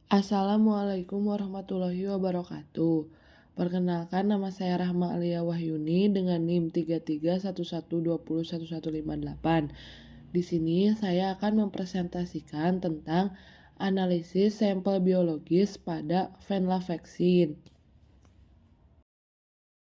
Assalamualaikum warahmatullahi wabarakatuh. Perkenalkan, nama saya Rahma Alia Wahyuni dengan NIM 3311201158. Di sini saya akan mempresentasikan tentang analisis sampel biologis pada venlafaxine.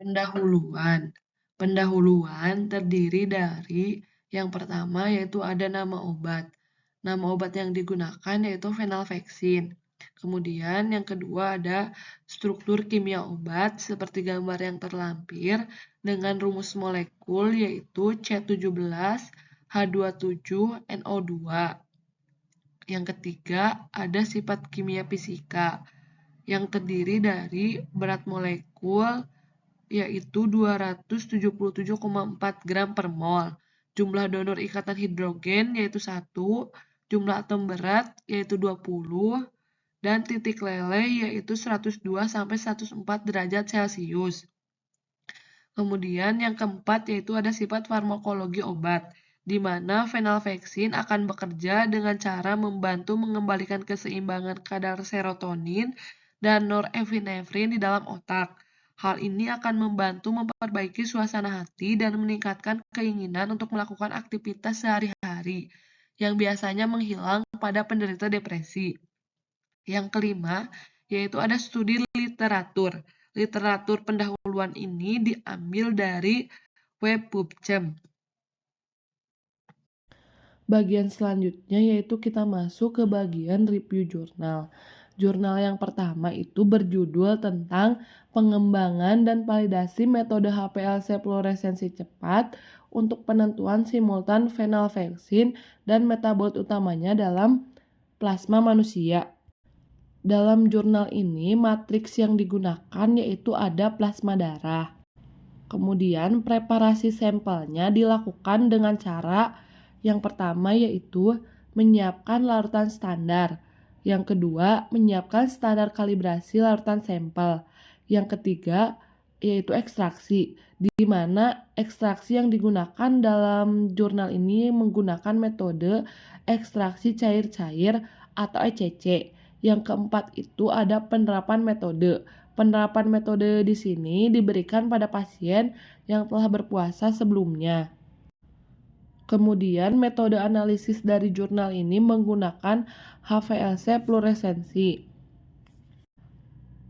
Pendahuluan. Pendahuluan terdiri dari yang pertama yaitu ada nama obat. Nama obat yang digunakan yaitu venlafaxine. Kemudian yang kedua ada struktur kimia obat seperti gambar yang terlampir dengan rumus molekul yaitu C17H27NO2. Yang ketiga ada sifat kimia fisika yang terdiri dari berat molekul yaitu 277,4 gram per mol. Jumlah donor ikatan hidrogen yaitu 1, jumlah atom berat yaitu 20, dan titik leleh yaitu 102 sampai 104 derajat Celcius. Kemudian yang keempat yaitu ada sifat farmakologi obat, di mana venlafaxine akan bekerja dengan cara membantu mengembalikan keseimbangan kadar serotonin dan norepinefrin di dalam otak. Hal ini akan membantu memperbaiki suasana hati dan meningkatkan keinginan untuk melakukan aktivitas sehari-hari yang biasanya menghilang pada penderita depresi. Yang kelima, yaitu ada studi literatur. Literatur pendahuluan ini diambil dari web PubChem. Bagian selanjutnya yaitu kita masuk ke bagian review jurnal. Jurnal yang pertama itu berjudul tentang pengembangan dan validasi metode HPLC fluoresensi cepat untuk penentuan simultan venlafaxine dan metabolit utamanya dalam plasma manusia. Dalam jurnal ini, matriks yang digunakan yaitu ada plasma darah. Kemudian preparasi sampelnya dilakukan dengan cara yang pertama yaitu menyiapkan larutan standar. Yang kedua, menyiapkan standar kalibrasi larutan sampel. Yang ketiga, yaitu ekstraksi, di mana ekstraksi yang digunakan dalam jurnal ini menggunakan metode ekstraksi cair-cair atau ECC. Yang keempat itu ada penerapan metode. Penerapan metode di sini diberikan pada pasien yang telah berpuasa sebelumnya. Kemudian metode analisis dari jurnal ini menggunakan HPLC fluoresensi.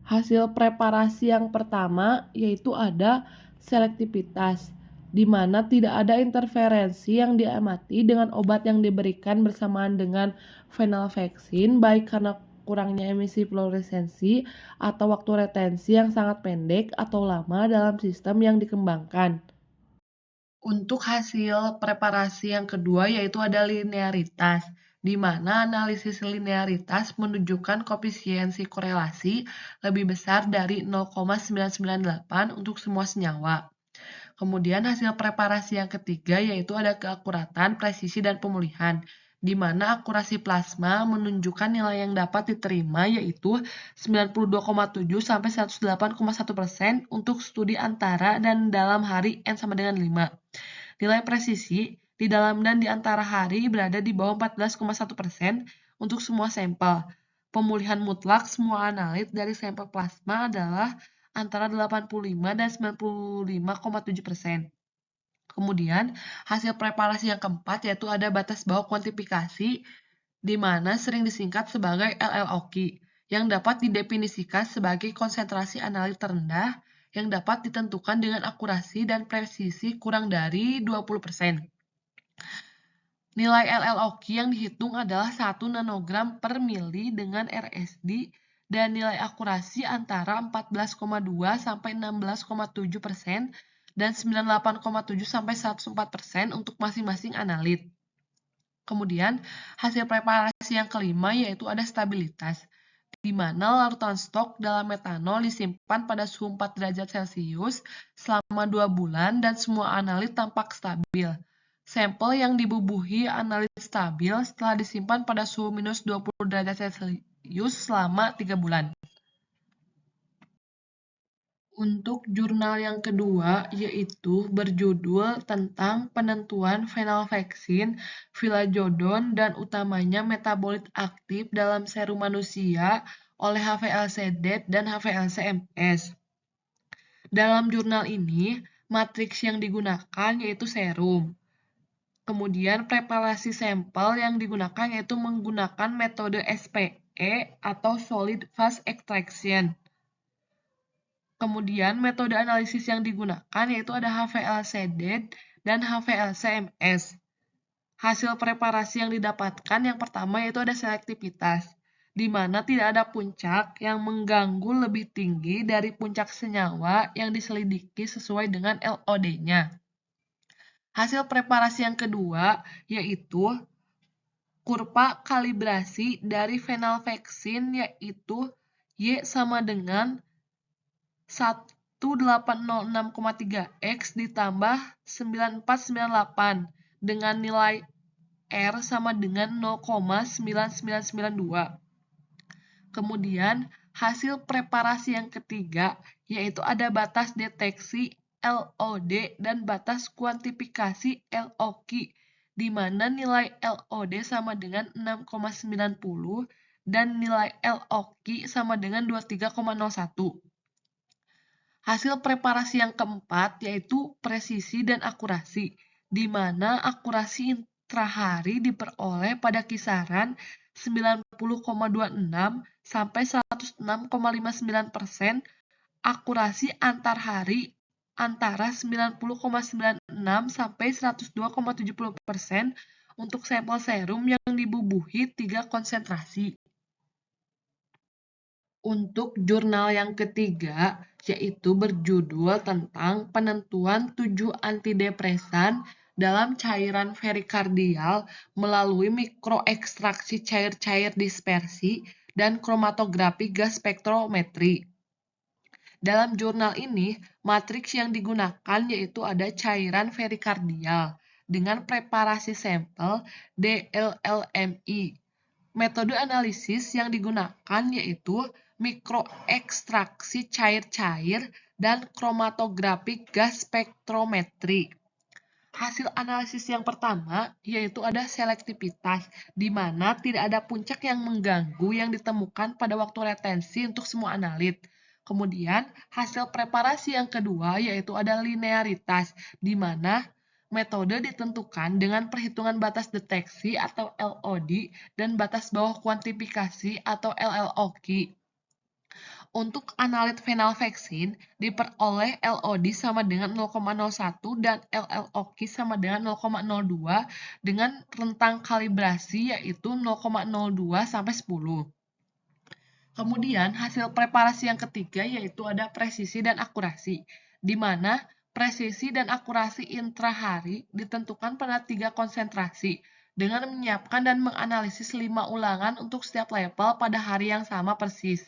Hasil preparasi yang pertama yaitu ada selektivitas, di mana tidak ada interferensi yang diamati dengan obat yang diberikan bersamaan dengan venlafaxine, baik karena kurangnya emisi fluoresensi atau waktu retensi yang sangat pendek atau lama dalam sistem yang dikembangkan. Untuk hasil preparasi yang kedua yaitu ada linearitas, di mana analisis linearitas menunjukkan koefisiensi korelasi lebih besar dari 0,998 untuk semua senyawa. Kemudian hasil preparasi yang ketiga yaitu ada keakuratan, presisi, dan pemulihan, di mana akurasi plasma menunjukkan nilai yang dapat diterima yaitu 92,7 sampai 108,1% untuk studi antara dan dalam hari N sama dengan 5. Nilai presisi di dalam dan di antara hari berada di bawah 14,1% untuk semua sampel. Pemulihan mutlak semua analit dari sampel plasma adalah antara 85 dan 95,7%. Kemudian, hasil preparasi yang keempat yaitu ada batas bawah kuantifikasi, di mana sering disingkat sebagai LLOQ, yang dapat didefinisikan sebagai konsentrasi analit terendah yang dapat ditentukan dengan akurasi dan presisi kurang dari 20%. Nilai LLOQ yang dihitung adalah 1 nanogram per mili dengan RSD dan nilai akurasi antara 14,2 sampai 16,7% dan 98,7 sampai 104% untuk masing-masing analit. Kemudian, hasil preparasi yang kelima yaitu ada stabilitas, di mana larutan stok dalam metanol disimpan pada suhu 4 derajat Celcius selama 2 bulan dan semua analit tampak stabil. Sampel yang dibubuhi analit stabil setelah disimpan pada suhu minus 20 derajat Celcius selama 3 bulan. Untuk jurnal yang kedua, yaitu berjudul tentang penentuan final vaksin, vilajodon, dan utamanya metabolit aktif dalam serum manusia oleh HVLC-DET dan HVLC-MS. Dalam jurnal ini, matriks yang digunakan yaitu serum. Kemudian preparasi sampel yang digunakan yaitu menggunakan metode SPE atau Solid Phase Extraction. Kemudian metode analisis yang digunakan yaitu ada HVLC-DET dan HVLC-MS. Hasil preparasi yang didapatkan yang pertama yaitu ada selektivitas, di mana tidak ada puncak yang mengganggu lebih tinggi dari puncak senyawa yang diselidiki sesuai dengan LOD-nya. Hasil preparasi yang kedua yaitu kurva kalibrasi dari final vaksin yaitu Y sama dengan 1806,3 X ditambah 9498 dengan nilai R sama dengan 0,9992. Kemudian hasil preparasi yang ketiga yaitu ada batas deteksi LOD dan batas kuantifikasi LOQ, di mana nilai LOD sama dengan 6,90 dan nilai LOQ sama dengan 23,01. Hasil preparasi yang keempat yaitu presisi dan akurasi, di mana akurasi intrahari diperoleh pada kisaran 90,26 sampai 106,59%, akurasi antar hari antara 90,96 sampai 102,70% untuk sampel serum yang dibubuhi 3 konsentrasi. Untuk jurnal yang ketiga, yaitu berjudul tentang penentuan 7 antidepresan dalam cairan perikardial melalui mikroekstraksi cair-cair dispersi dan kromatografi gas spektrometri. Dalam jurnal ini, matriks yang digunakan yaitu ada cairan perikardial dengan preparasi sampel DLLMI. Metode analisis yang digunakan yaitu mikroekstraksi cair-cair dan kromatografi gas spektrometri. Hasil analisis yang pertama yaitu ada selektivitas, di mana tidak ada puncak yang mengganggu yang ditemukan pada waktu retensi untuk semua analit. Kemudian hasil preparasi yang kedua yaitu ada linearitas, di mana metode ditentukan dengan perhitungan batas deteksi atau LOD dan batas bawah kuantifikasi atau LLOQ. Untuk analit final vaksin, diperoleh LOD sama dengan 0,01 dan LLOQ sama dengan 0,02 dengan rentang kalibrasi yaitu 0,02 sampai 10. Kemudian hasil preparasi yang ketiga yaitu ada presisi dan akurasi, di mana presisi dan akurasi intrahari ditentukan pada 3 konsentrasi dengan menyiapkan dan menganalisis 5 ulangan untuk setiap level pada hari yang sama persis.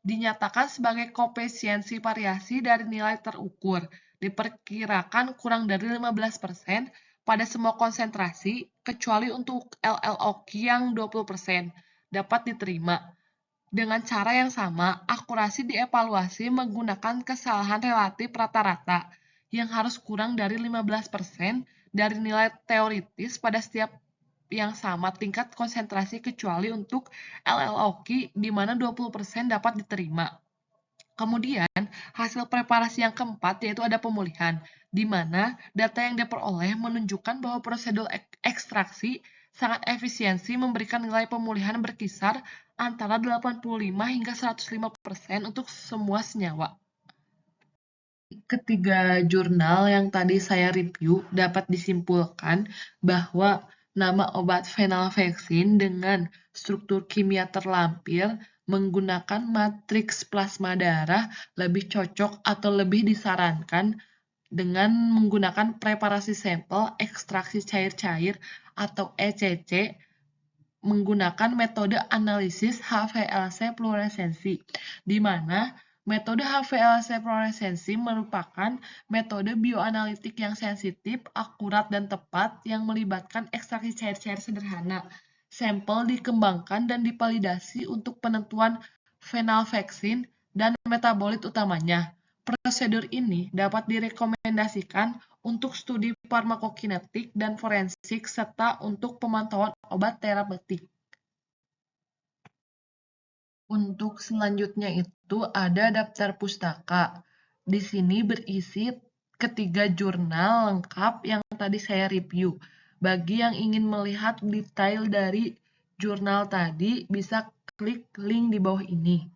Dinyatakan sebagai koefisiensi variasi dari nilai terukur, diperkirakan kurang dari 15% pada semua konsentrasi, kecuali untuk LLOQ yang 20% dapat diterima. Dengan cara yang sama, akurasi dievaluasi menggunakan kesalahan relatif rata-rata yang harus kurang dari 15% dari nilai teoritis pada setiap yang sama tingkat konsentrasi kecuali untuk LLOQ di mana 20% dapat diterima. Kemudian, hasil preparasi yang keempat yaitu ada pemulihan, di mana data yang diperoleh menunjukkan bahwa prosedur ekstraksi sangat efisiensi memberikan nilai pemulihan berkisar antara 85 hingga 105% untuk semua senyawa. Ketiga jurnal yang tadi saya review dapat disimpulkan bahwa nama obat venlafaxine dengan struktur kimia terlampir menggunakan matriks plasma darah lebih cocok atau lebih disarankan dengan menggunakan preparasi sampel ekstraksi cair-cair atau ECC menggunakan metode analisis HVLC fluoresensi, di mana metode HVLC fluoresensi merupakan metode bioanalitik yang sensitif, akurat, dan tepat yang melibatkan ekstraksi cair-cair sederhana. Sampel dikembangkan dan dipalidasi untuk penentuan venlafaxine dan metabolit utamanya. Prosedur ini dapat direkomendasikan untuk studi farmakokinetik dan forensik serta untuk pemantauan obat terapeutik. Untuk selanjutnya itu ada daftar pustaka. Di sini berisi ketiga jurnal lengkap yang tadi saya review. Bagi yang ingin melihat detail dari jurnal tadi, bisa klik link di bawah ini.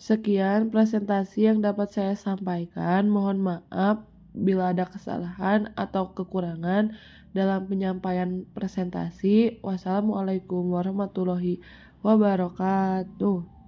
Sekian presentasi yang dapat saya sampaikan. Mohon maaf bila ada kesalahan atau kekurangan dalam penyampaian presentasi. Wassalamualaikum warahmatullahi wabarakatuh.